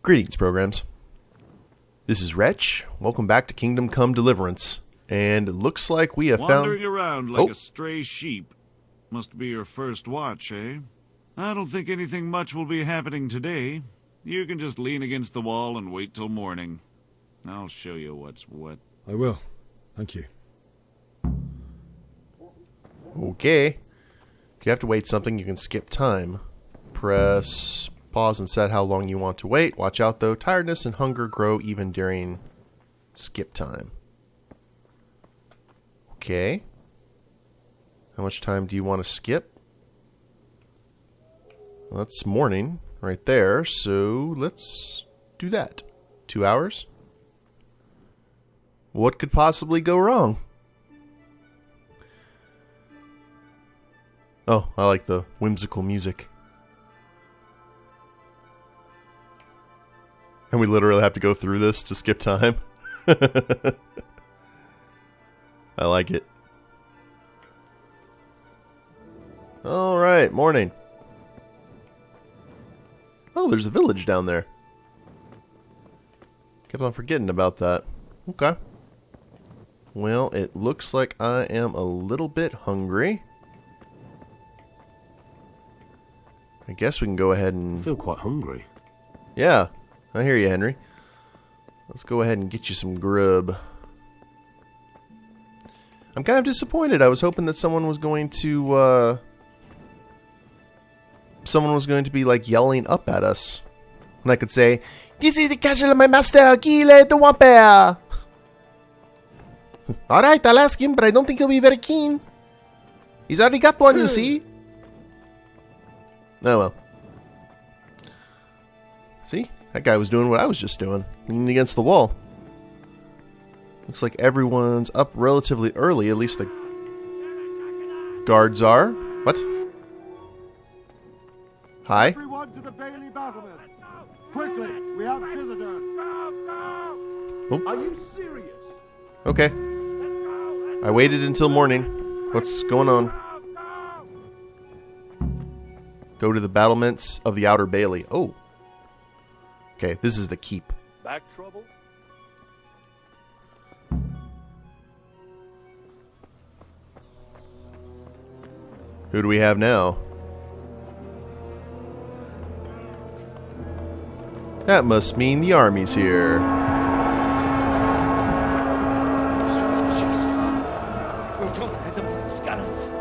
Greetings, programs. This is Wretch. Welcome back to Kingdom Come Deliverance. And it looks like we have Wandering around like a stray sheep. Must be your first watch, eh? I don't think anything much will be happening today. You can just lean against the wall and wait till morning. I'll show you what's what. I will. Thank you. Okay. If you have to wait something, you can skip time. Press pause and set how long you want to wait. Watch out, though. Tiredness and hunger grow even during skip time. Okay. How much time do you want to skip? Well, that's morning right there, so let's do that. 2 hours? What could possibly go wrong? Oh, I like the whimsical music. And we literally have to go through this to skip time. I like it. Alright, morning. Oh, there's a village down there. Kept on forgetting about that. Okay. Well, it looks like I am a little bit hungry. I guess we can go ahead and... I feel quite hungry. Yeah, I hear you, Henry. Let's go ahead and get you some grub. I'm kind of disappointed. I was hoping that someone was going to be, like, yelling up at us. And I could say, "This is the castle of my master, kill the Wampa." Alright, I'll ask him, but I don't think he'll be very keen. He's already got one, you see. Oh well. See? That guy was doing what I was just doing. Leaning against the wall. Looks like everyone's up relatively early, at least the guards are. What? Hi? Everyone to the Bailey battlement. Quickly, we have visitors. Oh. Are you serious? Okay. I waited until morning. What's going on? Go to the battlements of the Outer Bailey. Oh. Okay, this is the keep. Back trouble? Who do we have now? That must mean the army's here. Jesus. We're going to head up like Skalitz.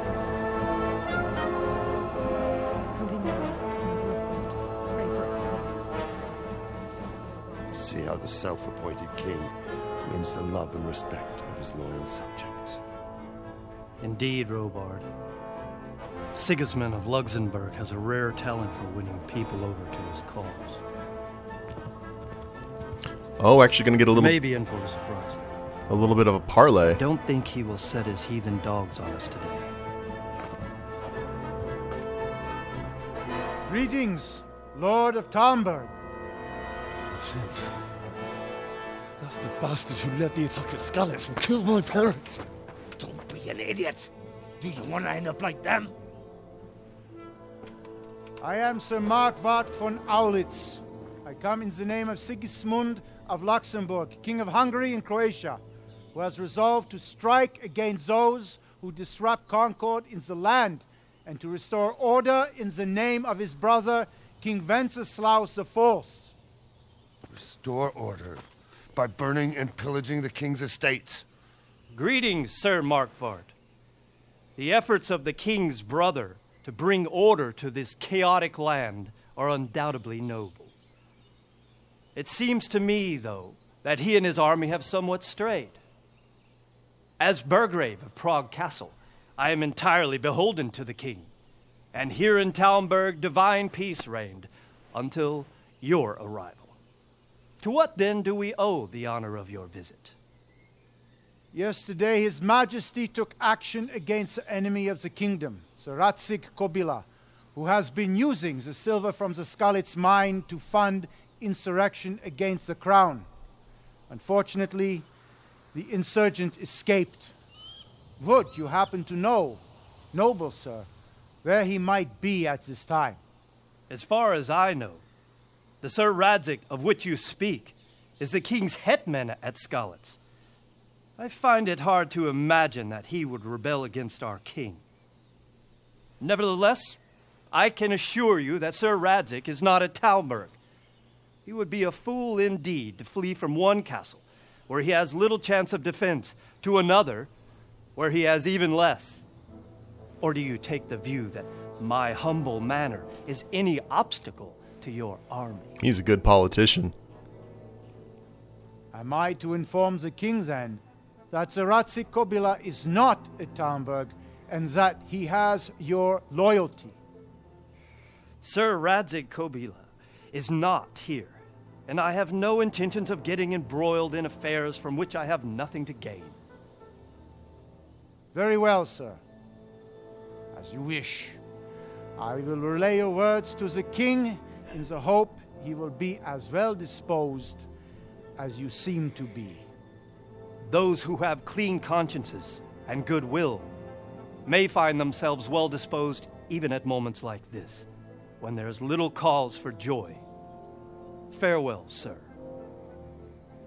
Holy Mary, Mother of God, pray for us sinners. See how the self-appointed king wins the love and respect of his loyal subjects. Indeed, Robard. Sigismund of Luxembourg has a rare talent for winning people over to his cause. Oh, actually gonna get a little... Maybe in for a surprise. A little bit of a parlay. I don't think he will set his heathen dogs on us today. Greetings, Lord of Talmberg. That's the bastard who led the attack at Skalitz and killed my parents. Don't be an idiot. Do you want to end up like them? I am Sir Markwart von Aulitz. I come in the name of Sigismund of Luxembourg, King of Hungary and Croatia, who has resolved to strike against those who disrupt concord in the land and to restore order in the name of his brother, King Wenceslaus IV. Restore order by burning and pillaging the king's estates. Greetings, Sir Markwart. The efforts of the king's brother to bring order to this chaotic land are undoubtedly noble. It seems to me, though, that he and his army have somewhat strayed. As Burgrave of Prague Castle, I am entirely beholden to the king, and here in Talmberg divine peace reigned until your arrival. To what then do we owe the honor of your visit? Yesterday, His Majesty took action against the enemy of the kingdom, Sir Ratsig Kobila, who has been using the silver from the Skalitz mine to fund insurrection against the crown. Unfortunately, the insurgent escaped. Would you happen to know, noble sir, where he might be at this time? As far as I know, The Sir Radzig of which you speak is the king's hetman at Skalitz. I find it hard to imagine that he would rebel against our king. Nevertheless, I can assure you that Sir Radzig is not at Talmberg. He would be a fool indeed to flee from one castle, where he has little chance of defense, to another, where he has even less. Or do you take the view that my humble manner is any obstacle to your army? He's a good politician. Am I to inform the king then that Sir Radzig Kobyla is not at Talmberg and that he has your loyalty? Sir Radzig Kobyla is not here, and I have no intentions of getting embroiled in affairs from which I have nothing to gain. Very well, sir. As you wish. I will relay your words to the king in the hope he will be as well disposed as you seem to be. Those who have clean consciences and goodwill may find themselves well disposed even at moments like this, when there is little cause for joy. Farewell, sir.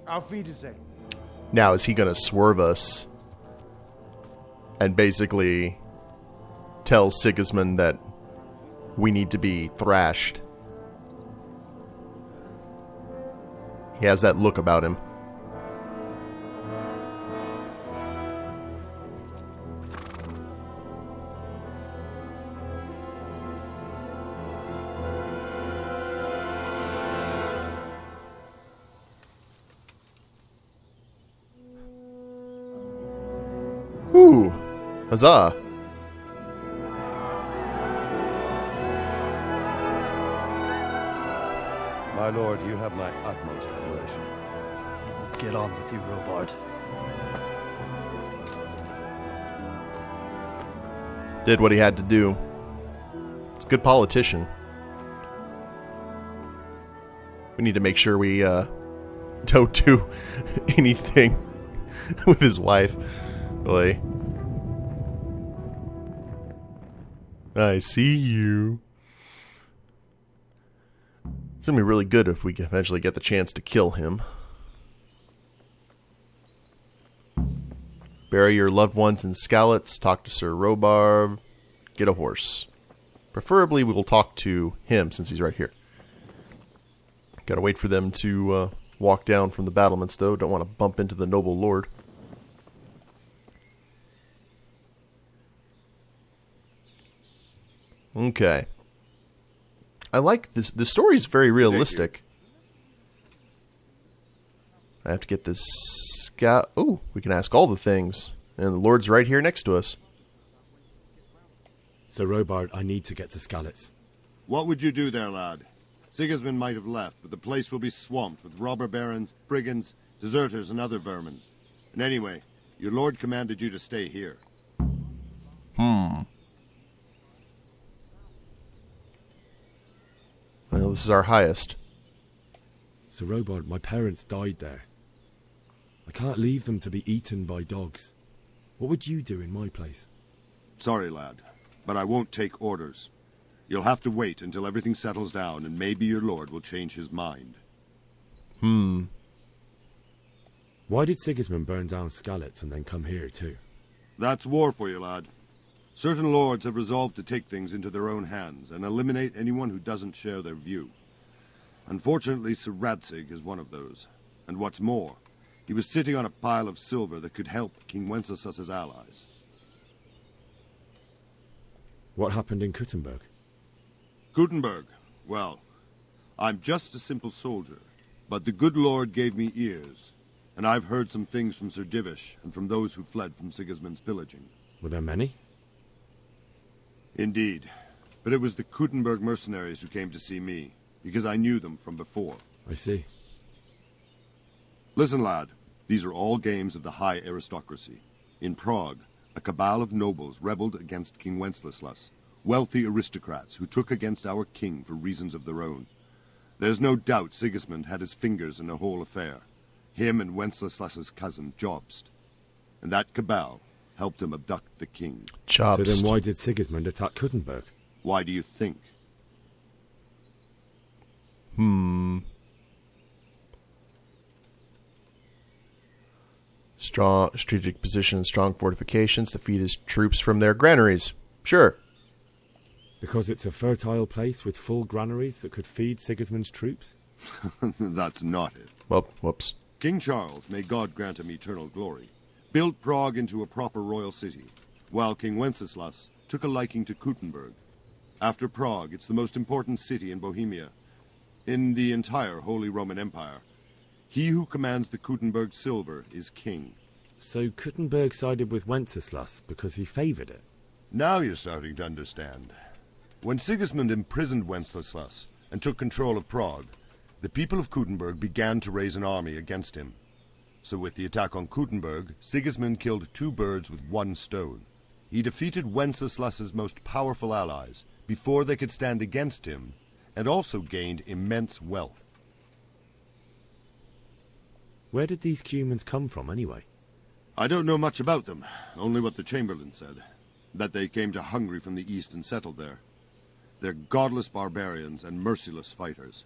Auf Wiedersehen. Now, is he going to swerve us and basically tell Sigismund that we need to be thrashed? He has that look about him. Ooh, huzzah. My lord, you have my utmost admiration. Get on with you, Robard. Did what he had to do. He's a good politician. We need to make sure we don't do anything with his wife. Boy. I see you. It's going to be really good if we eventually get the chance to kill him. Bury your loved ones in Skalitz. Talk to Sir Robard. Get a horse. Preferably we will talk to him since he's right here. Gotta wait for them to walk down from the battlements though. Don't want to bump into the noble lord. Okay. I like this. The story is very realistic. I have to get this scout. Oh, we can ask all the things. And the Lord's right here next to us. Sir Robard, I need to get to Skalitz. What would you do there, lad? Sigismund might have left, but the place will be swamped with robber barons, brigands, deserters, and other vermin. And anyway, your lord commanded you to stay here. Well, this is our highest. Sir Robard, my parents died there. I can't leave them to be eaten by dogs. What would you do in my place? Sorry, lad, but I won't take orders. You'll have to wait until everything settles down, and maybe your lord will change his mind. Why did Sigismund burn down Skalitz and then come here too? That's war for you, lad. Certain lords have resolved to take things into their own hands and eliminate anyone who doesn't share their view. Unfortunately, Sir Radzig is one of those. And what's more, he was sitting on a pile of silver that could help King Wenceslas's allies. What happened in Kuttenberg? Gutenberg, well, I'm just a simple soldier, but the good Lord gave me ears, and I've heard some things from Sir Divish and from those who fled from Sigismund's pillaging. Were there many? Indeed, but it was the Kuttenberg mercenaries who came to see me, because I knew them from before. I see. Listen, lad, these are all games of the high aristocracy. In Prague, a cabal of nobles rebelled against King Wenceslas, wealthy aristocrats who took against our king for reasons of their own. There's no doubt Sigismund had his fingers in the whole affair, him and Wenceslas's cousin, Jobst. And that cabal helped him abduct the king. Jobst. So then why did Sigismund attack Kuttenberg? Why do you think? Strong strategic position, strong fortifications, defeat his troops from their granaries. Sure. Because it's a fertile place with full granaries that could feed Sigismund's troops? That's not it. Well, whoops. King Charles, may God grant him eternal glory, built Prague into a proper royal city, while King Wenceslas took a liking to Kuttenberg. After Prague, it's the most important city in Bohemia, in the entire Holy Roman Empire. He who commands the Kuttenberg silver is king. So Kuttenberg sided with Wenceslas because he favoured it? Now you're starting to understand. When Sigismund imprisoned Wenceslas and took control of Prague, the people of Kuttenberg began to raise an army against him. So with the attack on Kuttenberg, Sigismund killed 2 birds with 1 stone. He defeated Wenceslas's most powerful allies before they could stand against him, and also gained immense wealth. Where did these Cumans come from, anyway? I don't know much about them, only what the Chamberlain said, that they came to Hungary from the east and settled there. They're godless barbarians and merciless fighters.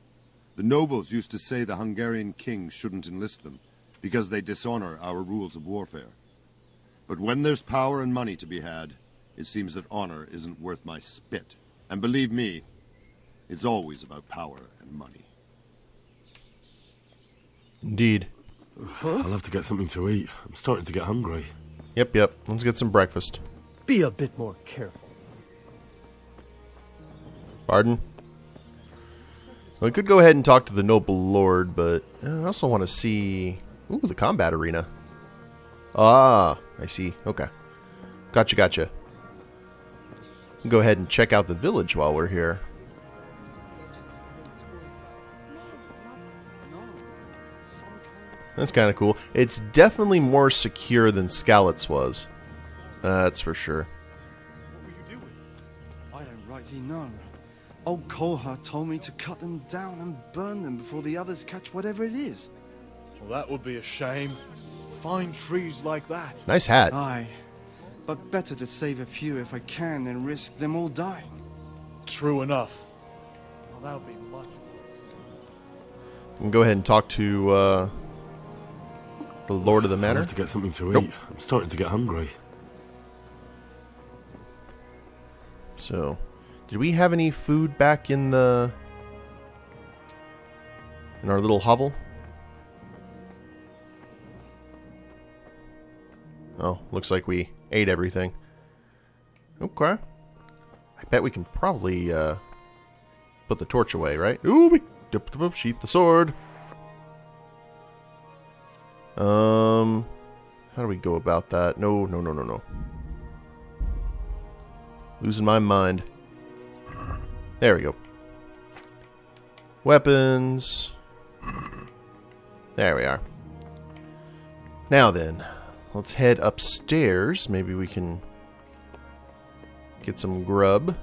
The nobles used to say the Hungarian king shouldn't enlist them, because they dishonor our rules of warfare. But when there's power and money to be had, it seems that honor isn't worth my spit. And believe me, it's always about power and money. Indeed. I'll have to get something to eat. I'm starting to get hungry. Yep. Let's get some breakfast. Be a bit more careful. Pardon? Well, we could go ahead and talk to the noble lord, but I also want to see... Ooh, the combat arena. Ah, I see. Okay. Gotcha. Go ahead and check out the village while we're here. That's kind of cool. It's definitely more secure than Skalitz was. That's for sure. What were you doing? I don't rightly know. Old Kolha told me to cut them down and burn them before the others catch whatever it is. Well, that would be a shame. Fine trees like that. Nice hat. Aye, but better to save a few if I can than risk them all dying. True enough. Well, that would be much worse. We can go ahead and talk to the Lord of the I'll Manor. have to get something to Nope. eat. I'm starting to get hungry. So, did we have any food back in our little hovel? Oh, looks like we ate everything. Okay. I bet we can probably put the torch away, right? Ooh, we sheath the sword. How do we go about that? No. Losing my mind. There we go. Weapons. There we are. Now then, let's head upstairs. Maybe we can get some grub.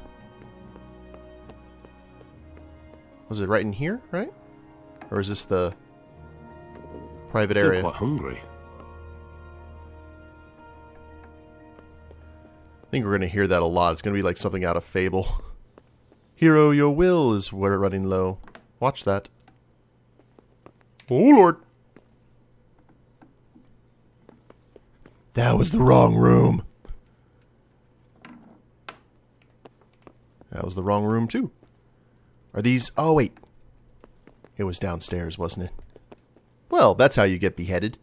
Was it right in here, right? Or is this the private I feel area? quite hungry. I think we're going to hear that a lot. It's going to be like something out of Fable. Hero, your will is we're running low. Watch that. Oh, Lord. That was the wrong room. That was the wrong room, too. Are these... Oh, wait. It was downstairs, wasn't it? Well, that's how you get beheaded.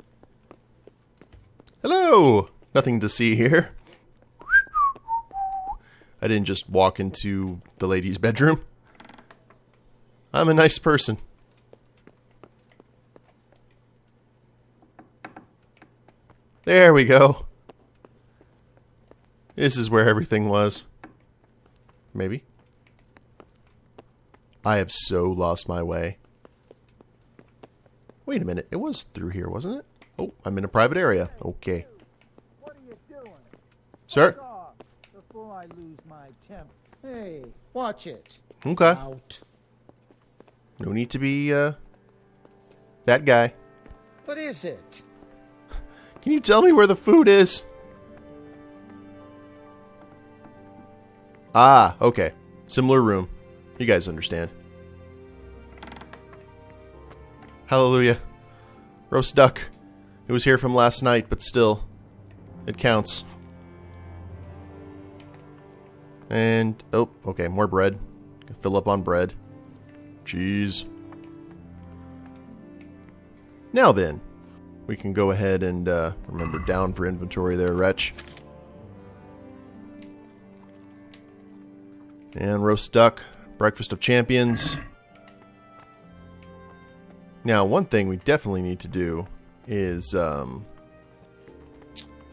Hello! Nothing to see here. I didn't just walk into the lady's bedroom. I'm a nice person. There we go. This is where everything was. Maybe. I have so lost my way. Wait a minute. It was through here, wasn't it? Oh, I'm in a private area. Okay. What are you doing? Sir? Off before I lose my temper. Hey, watch it. Okay. Out. No need to be, that guy. What is it? Can you tell me where the food is? Ah, okay. Similar room. You guys understand. Hallelujah. Roast duck. It was here from last night, but still, it counts. And, oh, okay, more bread. Fill up on bread. Cheese. Now then, we can go ahead and, remember down for inventory there, Wretch. And roast duck, breakfast of champions. Now, one thing we definitely need to do is, can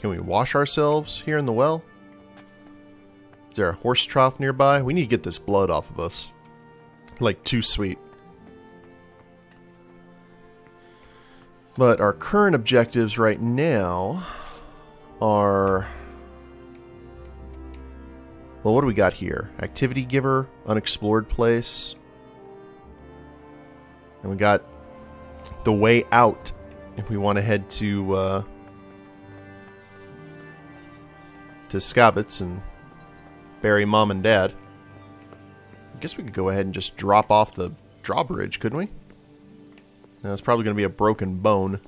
we wash ourselves here in the well? Is there a horse trough nearby? We need to get this blood off of us. Like, too sweet. But our current objectives right now are... Well, what do we got here? Activity giver, unexplored place. And we got the way out if we want to head to Skalitz and bury Mom and Dad. I guess we could go ahead and just drop off the drawbridge, couldn't we? Now, it's probably going to be a broken bone.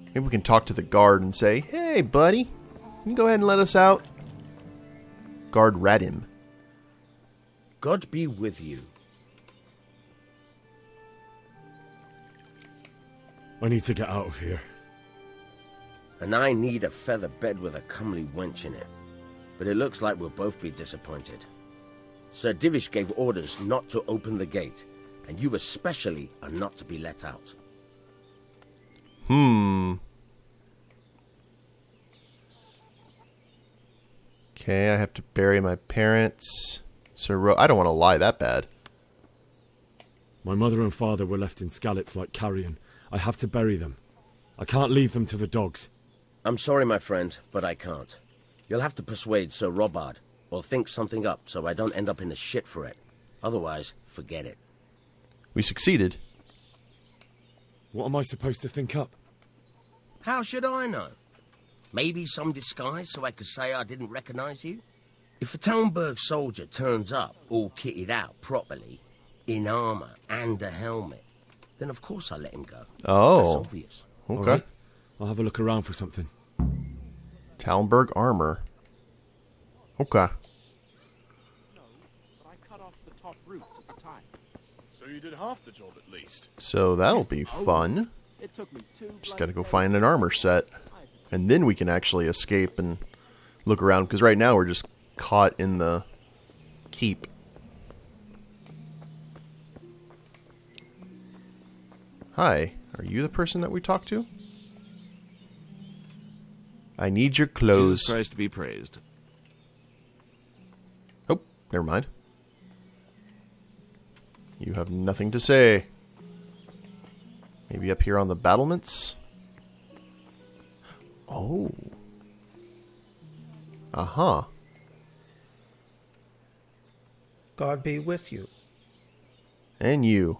Maybe we can talk to the guard and say, "Hey, buddy, can you go ahead and let us out?" Guard rat him. God be with you. I need to get out of here. And I need a feather bed with a comely wench in it. But it looks like we'll both be disappointed. Sir Divish gave orders not to open the gate, and you especially are not to be let out. Okay, I have to bury my parents. I don't want to lie that bad. My mother and father were left in Skalitz like carrion. I have to bury them. I can't leave them to the dogs. I'm sorry, my friend, but I can't. You'll have to persuade Sir Robard, or think something up so I don't end up in the shit for it. Otherwise, forget it. We succeeded. What am I supposed to think up? How should I know? Maybe some disguise so I could say I didn't recognize you? If a Talmberg soldier turns up all kitted out properly, in armor and a helmet, then of course I let him go. Oh. That's obvious. Okay. Right. I'll have a look around for something. Talmberg armor. Okay. But I cut off the top roots at the time. So you did half the job at least. So that'll be fun. It took me Just gotta go find an armor set. And then we can actually escape and look around. Because right now we're just caught in the keep. Hi. Are you the person that we talked to? I need your clothes. Jesus Christ be praised. Oh, never mind. You have nothing to say. Maybe up here on the battlements? Oh. Uh-huh. God be with you. And you.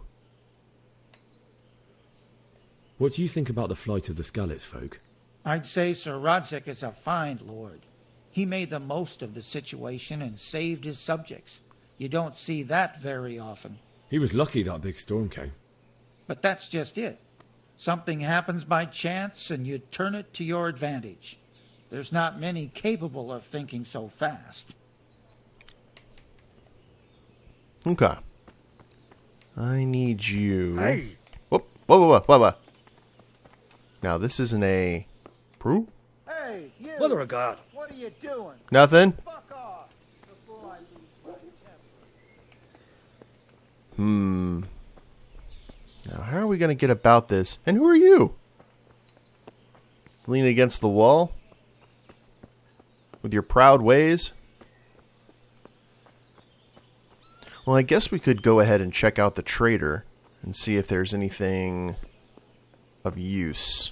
What do you think about the flight of the Skalitz folk? I'd say Sir Rodzik is a fine lord. He made the most of the situation and saved his subjects. You don't see that very often. He was lucky that big storm came. But that's just it. Something happens by chance and you turn it to your advantage. There's not many capable of thinking so fast. Okay. I need you. Hey! Whoop. Whoa. Now, this isn't a... Prue? Hey, you! Mother of God! What are you doing? Nothing? Fuck off before I lose my temper. Now, how are we going to get about this? And who are you? Leaning against the wall? With your proud ways? Well, I guess we could go ahead and check out the trader and see if there's anything of use.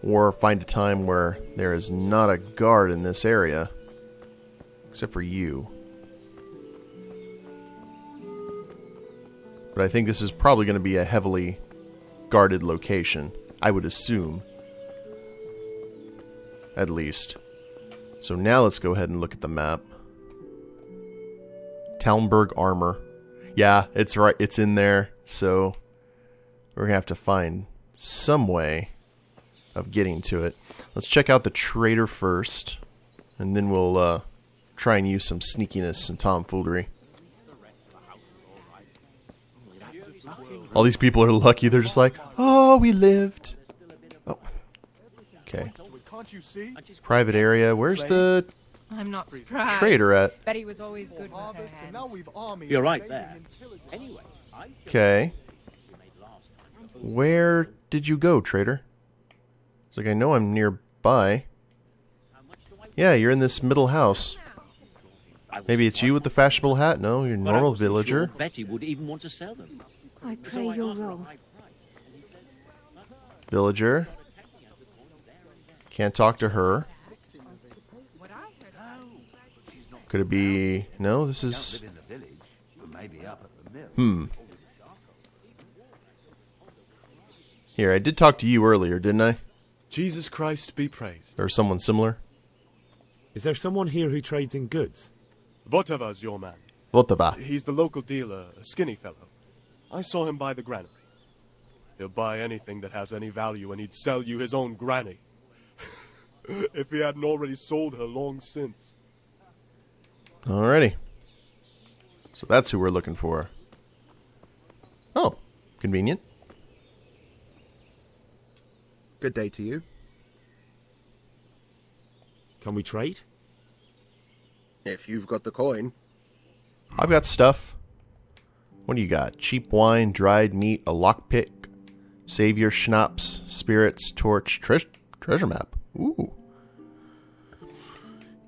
Or find a time where there is not a guard in this area. Except for you. But I think this is probably going to be a heavily guarded location. I would assume. At least. So now let's go ahead and look at the map. Talmberg armor. Yeah, it's right. It's in there. So we're going to have to find some way of getting to it. Let's check out the trader first. And then we'll try and use some sneakiness and tomfoolery. All these people are lucky. They're just like, oh, we lived. Oh. Okay. Private area. Where's the I'm not surprised. trader at? Betty was always good with her hands. You're right there. Anyway, Okay. Where did you go, trader? It's like, I know I'm nearby. Yeah, you're in this middle house. Maybe it's you with the fashionable hat? No, you're a normal villager. Sure Betty would even want to sell them. I pray you're wrong. Villager. Can't talk to her. Could it be... No, this is... Here, I did talk to you earlier, didn't I? Jesus Christ be praised. Or someone similar? Is there someone here who trades in goods? Votava's your man. Votava. He's the local dealer, a skinny fellow. I saw him buy the granary. He'll buy anything that has any value, and he'd sell you his own granny. If he hadn't already sold her long since. Alrighty. So that's who we're looking for. Oh, convenient. Good day to you. Can we trade? If you've got the coin. I've got stuff. What do you got? Cheap wine, dried meat, a lockpick, savior schnapps, spirits, torch, treasure map. Ooh.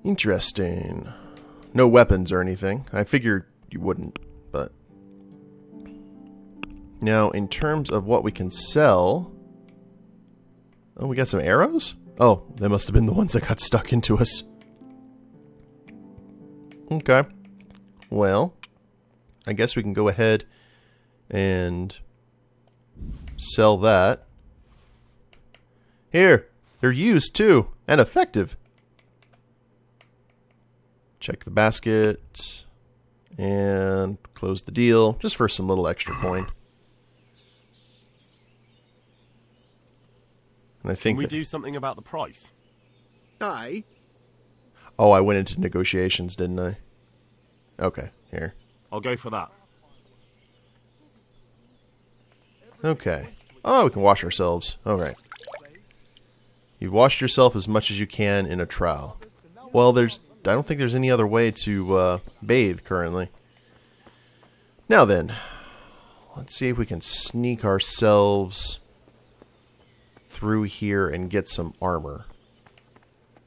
Interesting. No weapons or anything. I figured you wouldn't, but... Now, in terms of what we can sell... Oh, we got some arrows? Oh, they must have been the ones that got stuck into us. Okay. Well, I guess we can go ahead and sell that. Here, they're used too, and effective. Check the basket and close the deal just for some little extra coin. And I think Can we do something about the price? Aye. Oh, I went into negotiations, didn't I? Okay, here. I'll go for that. Okay. Oh, we can wash ourselves. Alright. You've washed yourself as much as you can in a trowel. Well, I don't think there's any other way to bathe currently. Now then, let's see if we can sneak ourselves through here and get some armor.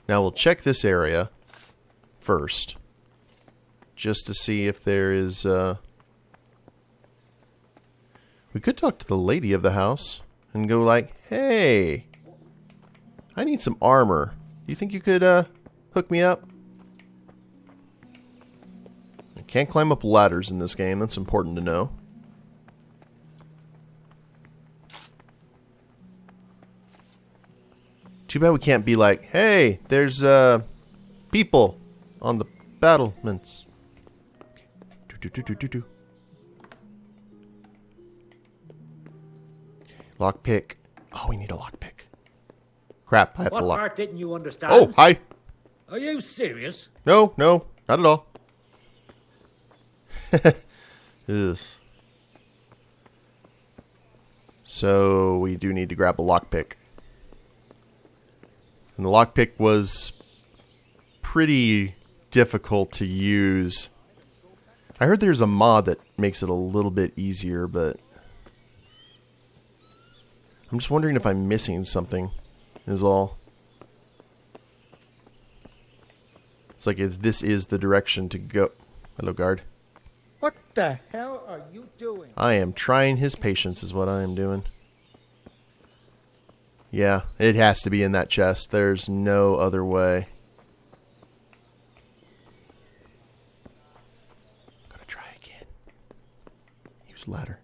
Now we'll check this area first, just to see if there is... We could talk to the lady of the house and go like, hey, I need some armor. Do you think you could hook me up? I can't climb up ladders in this game. That's important to know. Too bad we can't be like, hey, there's people on the battlements. Okay. Lockpick. Oh, we need a lockpick. Crap, I have to lock. What part didn't you understand? Oh, hi. Are you serious? No, not at all. Ugh. So we do need to grab a lockpick. And the lockpick was pretty difficult to use. I heard there's a mod that makes it a little bit easier, but I'm just wondering if I'm missing something, is all. It's like if this is the direction to go. Hello, guard. What the hell are you doing? I am trying his patience is what I am doing. Yeah, it has to be in that chest. There's no other way. Gotta try again. Use ladder.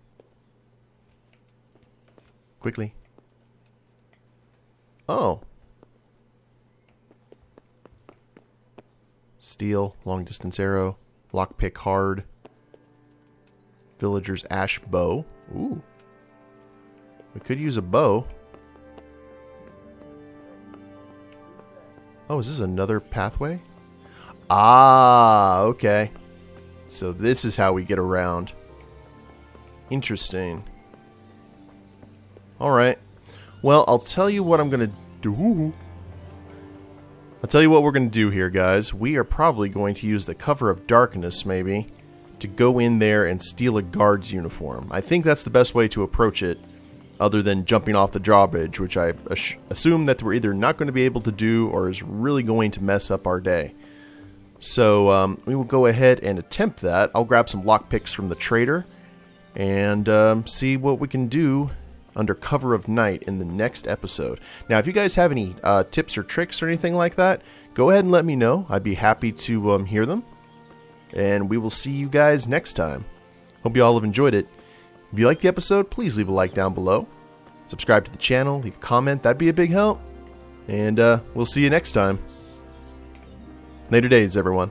Quickly. Oh. Steel, long distance arrow, lockpick hard. Villager's ash bow. Ooh. We could use a bow. Oh, is this another pathway? Ah, okay. So this is how we get around. Interesting. Alright. Well, I'll tell you what I'm going to do. I'll tell you what we're going to do here, guys. We are probably going to use the cover of darkness, maybe, to go in there and steal a guard's uniform. I think that's the best way to approach it, other than jumping off the drawbridge, which I assume that we're either not going to be able to do or is really going to mess up our day. So we will go ahead and attempt that. I'll grab some lockpicks from the trader and see what we can do under cover of night in the next episode. Now, if you guys have any tips or tricks or anything like that, go ahead and let me know. I'd be happy to hear them. And we will see you guys next time. Hope you all have enjoyed it. If you liked the episode, please leave a like down below. Subscribe to the channel, leave a comment. That'd be a big help. And we'll see you next time. Later days, everyone.